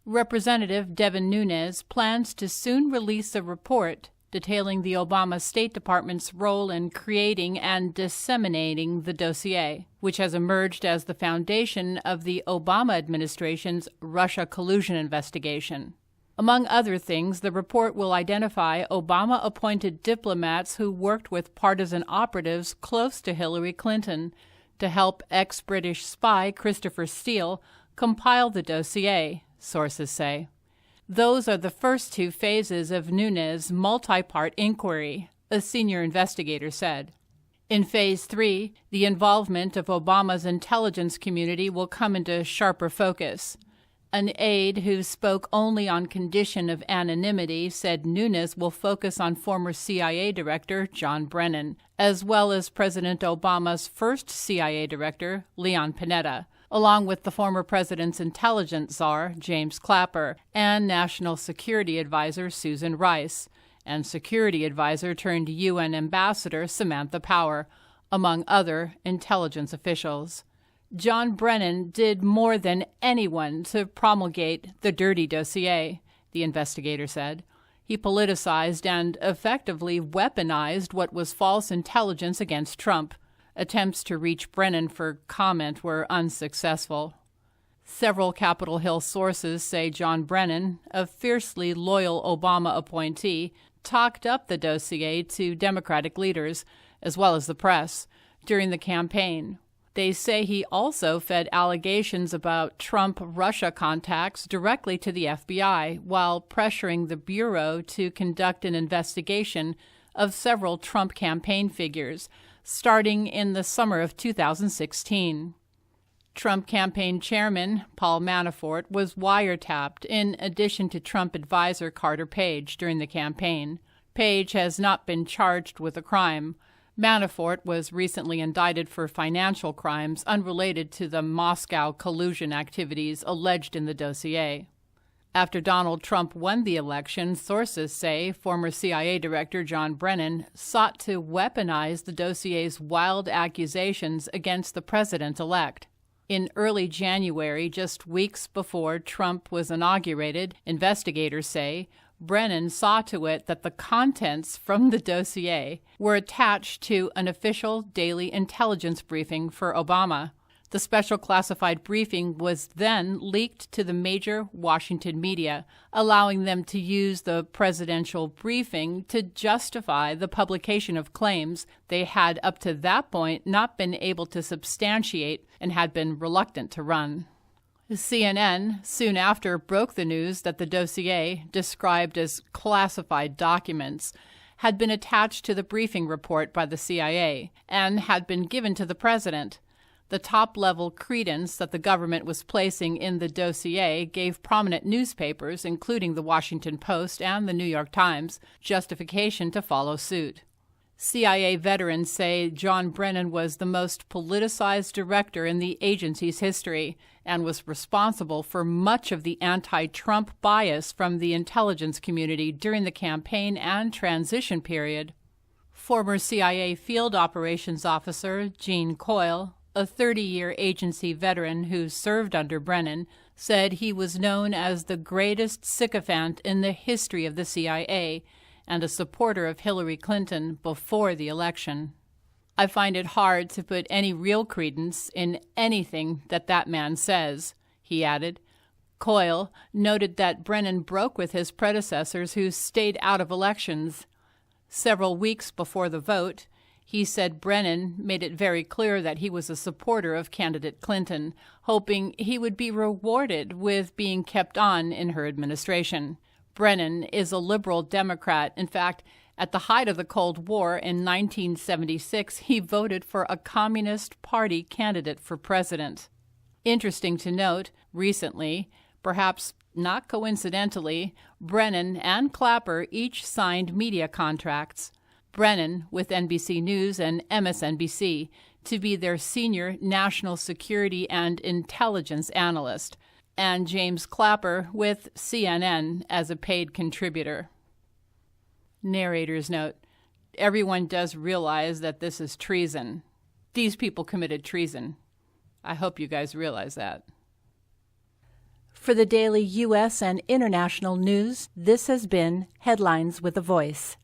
Representative Devin Nunes plans to soon release a report detailing the Obama State Department's role in creating and disseminating the dossier, which has emerged as the foundation of the Obama administration's Russia collusion investigation. Among other things, the report will identify Obama-appointed diplomats who worked with partisan operatives close to Hillary Clinton to help ex-British spy Christopher Steele compile the dossier, sources say. Those are the first two phases of Nunes' multi-part inquiry, a senior investigator said. In Phase 3, the involvement of Obama's intelligence community will come into sharper focus. An aide who spoke only on condition of anonymity said Nunes will focus on former CIA Director John Brennan, as well as President Obama's first CIA Director, Leon Panetta, along with the former president's intelligence czar, James Clapper, and National Security Advisor Susan Rice, and Security Advisor turned UN Ambassador Samantha Power, among other intelligence officials. John Brennan did more than anyone to promulgate the dirty dossier, the investigator said. He politicized and effectively weaponized what was false intelligence against Trump. Attempts to reach Brennan for comment were unsuccessful. Several Capitol Hill sources say John Brennan, a fiercely loyal Obama appointee, talked up the dossier to Democratic leaders, as well as the press, during the campaign. They say he also fed allegations about Trump-Russia contacts directly to the FBI while pressuring the Bureau to conduct an investigation of several Trump campaign figures, starting in the summer of 2016. Trump campaign chairman Paul Manafort was wiretapped in addition to Trump advisor Carter Page during the campaign. Page has not been charged with a crime. Manafort was recently indicted for financial crimes unrelated to the Moscow collusion activities alleged in the dossier. After Donald Trump won the election, sources say former CIA Director John Brennan sought to weaponize the dossier's wild accusations against the president-elect. In early January, just weeks before Trump was inaugurated, investigators say Brennan saw to it that the contents from the dossier were attached to an official daily intelligence briefing for Obama. The special classified briefing was then leaked to the major Washington media, allowing them to use the presidential briefing to justify the publication of claims they had up to that point not been able to substantiate and had been reluctant to run. CNN soon after broke the news that the dossier, described as classified documents, had been attached to the briefing report by the CIA and had been given to the president. The top-level credence that the government was placing in the dossier gave prominent newspapers, including the Washington Post and the New York Times, justification to follow suit. CIA veterans say John Brennan was the most politicized director in the agency's history and was responsible for much of the anti-Trump bias from the intelligence community during the campaign and transition period. Former CIA Field Operations Officer Gene Coyle, a 30-year agency veteran who served under Brennan, said he was known as the greatest sycophant in the history of the CIA and a supporter of Hillary Clinton before the election. I find it hard to put any real credence in anything that man says, he added. Coyle noted that Brennan broke with his predecessors who stayed out of elections. Several weeks before the vote, he said Brennan made it very clear that he was a supporter of candidate Clinton, hoping he would be rewarded with being kept on in her administration. Brennan is a liberal Democrat. In fact, at the height of the Cold War in 1976, he voted for a Communist Party candidate for president. Interesting to note, recently, perhaps not coincidentally, Brennan and Clapper each signed media contracts. Brennan with NBC News and MSNBC to be their senior national security and intelligence analyst, and James Clapper with CNN as a paid contributor. Narrator's note: everyone does realize that this is treason. These people committed treason. I hope you guys realize that. For the daily U.S. and international news, this has been Headlines with a Voice.